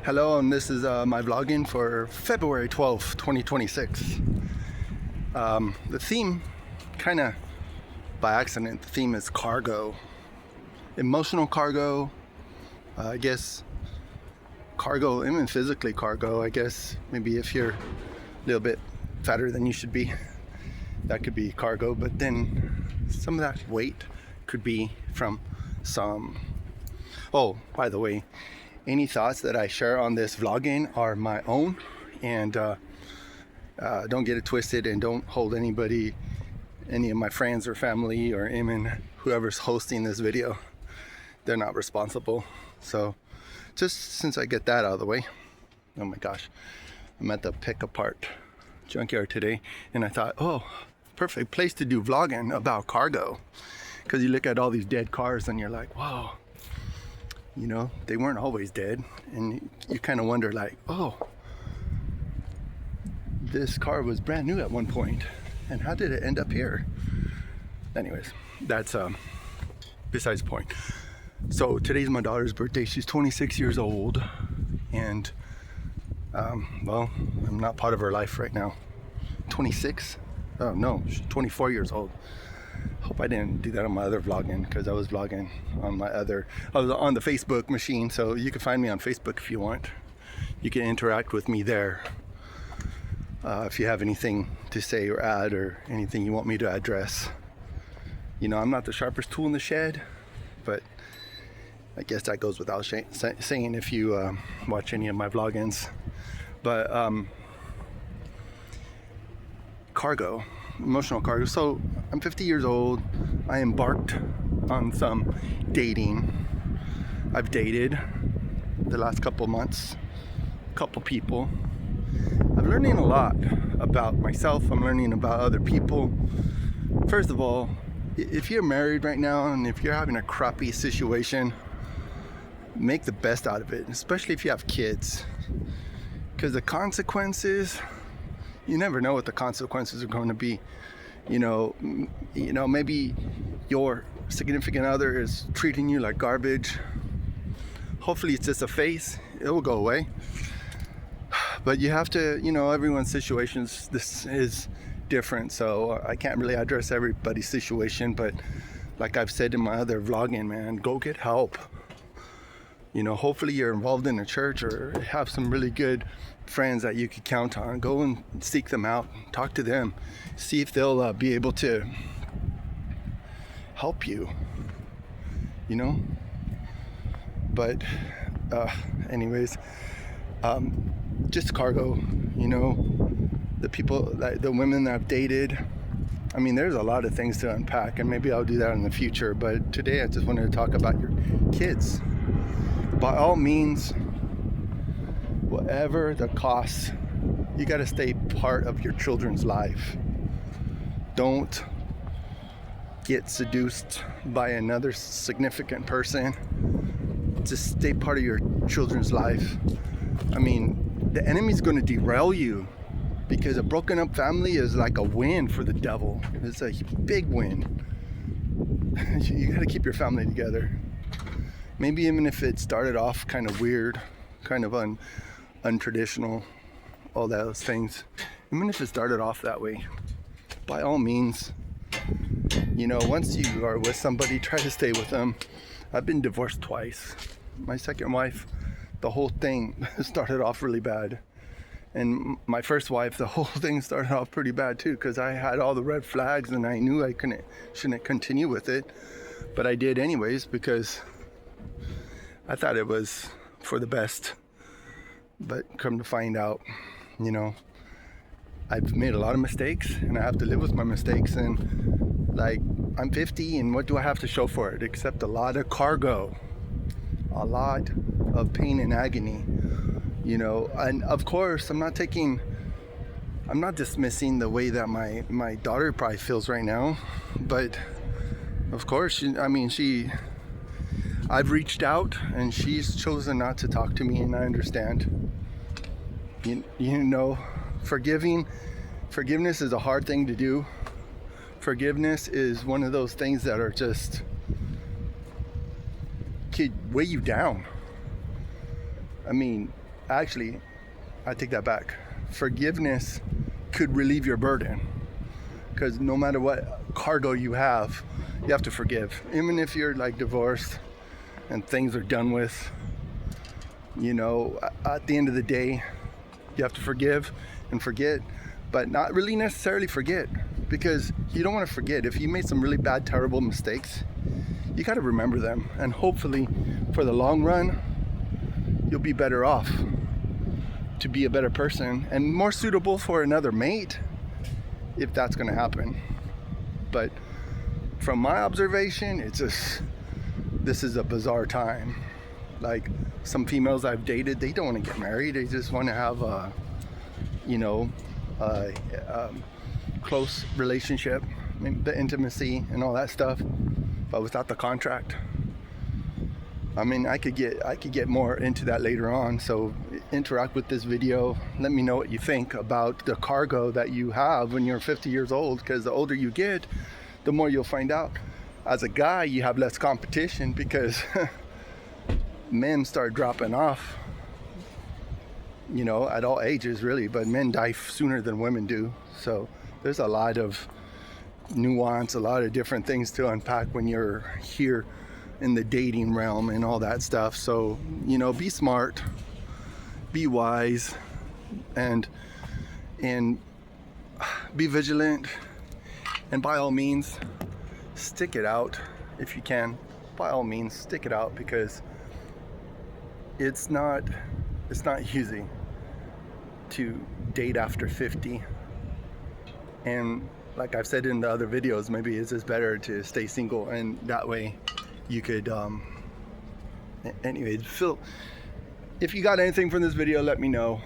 Hello, and this is my vlogging for February 12th, 2026. The theme, kind of by accident, the theme is cargo. Emotional cargo, I guess cargo, even physically cargo, I guess. Maybe if you're a little bit fatter than you should be, that could be cargo, but then some of that weight could be from some... Oh, by the way, any thoughts that I share on this vlogging are my own, and don't get it twisted, and don't hold anybody, any of my friends or family or even whoever's hosting this video, they're not responsible. So just since I get that out of the way, oh my gosh, I'm at the pick apart junkyard today, and I thought, oh, perfect place to do vlogging about cargo, because you look at all these dead cars and you're like, wow, you know, they weren't always dead, and you kind of wonder like, oh, this car was brand new at one point, and how did it end up here? Anyways, that's besides the point. So today's my daughter's birthday. She's 26 years old, and well, I'm not part of her life right now. 26? Oh no, she's 24 years old. Hope I didn't do that on my other vlogging, because I was vlogging on I was on the Facebook machine, so you can find me on Facebook if you want. You can interact with me there. If you have anything to say or add, or anything you want me to address. You know, I'm not the sharpest tool in the shed, but I guess that goes without saying if you watch any of my vloggings. But cargo, emotional cargo. So I'm 50 years old. I embarked on some dating. I've dated the last couple months, couple people. I'm learning a lot about myself. I'm learning about other people. First of all, if you're married right now and if you're having a crappy situation, make the best out of it, especially if you have kids, because the consequences, you never know what the consequences are going to be. You know, maybe your significant other is treating you like garbage. Hopefully it's just a phase, it will go away. But you have to, you know, everyone's situations, this is different, so I can't really address everybody's situation. But like I've said in my other vlogging, man, go get help. You know, hopefully you're involved in a church or have some really good friends that you could count on. Go and seek them out, talk to them, see if they'll be able to help you, you know. But anyways, just cargo, you know, the people, like the women that I've dated. I mean, there's a lot of things to unpack, and maybe I'll do that in the future, but today I just wanted to talk about your kids. By all means, whatever the cost, you got to stay part of your children's life. Don't get seduced by another significant person. Just stay part of your children's life. I mean, the enemy's going to derail you, because a broken up family is like a win for the devil. It's a big win. You got to keep your family together. Maybe even if it started off kind of weird, kind of untraditional, all those things. Even if it started off that way, by all means, you know, once you are with somebody, try to stay with them. I've been divorced twice. My second wife, the whole thing started off really bad. And my first wife, the whole thing started off pretty bad too, because I had all the red flags and I knew I shouldn't continue with it. But I did anyways, because I thought it was for the best. But come to find out, you know, I've made a lot of mistakes, and I have to live with my mistakes. And like, I'm 50, and what do I have to show for it except a lot of cargo, a lot of pain and agony, you know. And of course, I'm not dismissing the way that my daughter probably feels right now, but of course, I've reached out, and she's chosen not to talk to me, and I understand. You know, forgiveness is a hard thing to do. Forgiveness is one of those things that are just could weigh you down. I mean, actually, I take that back. Forgiveness could relieve your burden, because no matter what cargo you have to forgive. Even if you're like divorced and things are done with, you know, at the end of the day, you have to forgive and forget, but not really necessarily forget, because you don't want to forget. If you made some really bad, terrible mistakes, you got to remember them, and hopefully for the long run you'll be better off to be a better person and more suitable for another mate, if that's going to happen. But from my observation, it's just, this is a bizarre time. Like, some females I've dated, they don't want to get married, they just want to have a, you know, close relationship, the intimacy and all that stuff, but without the contract. I mean, I could get more into that later on, so interact with this video. Let me know what you think about the cargo that you have when you're 50 years old, because the older you get, the more you'll find out. As a guy, you have less competition because men start dropping off, you know, at all ages really, but men die sooner than women do. So there's a lot of nuance, a lot of different things to unpack when you're here in the dating realm and all that stuff. So, you know, be smart, be wise, and be vigilant, and by all means stick it out if you can. By all means stick it out, because it's not easy to date after 50. And like I've said in the other videos, maybe it's just better to stay single, and that way you could anyway, Phil, if you got anything from this video, let me know.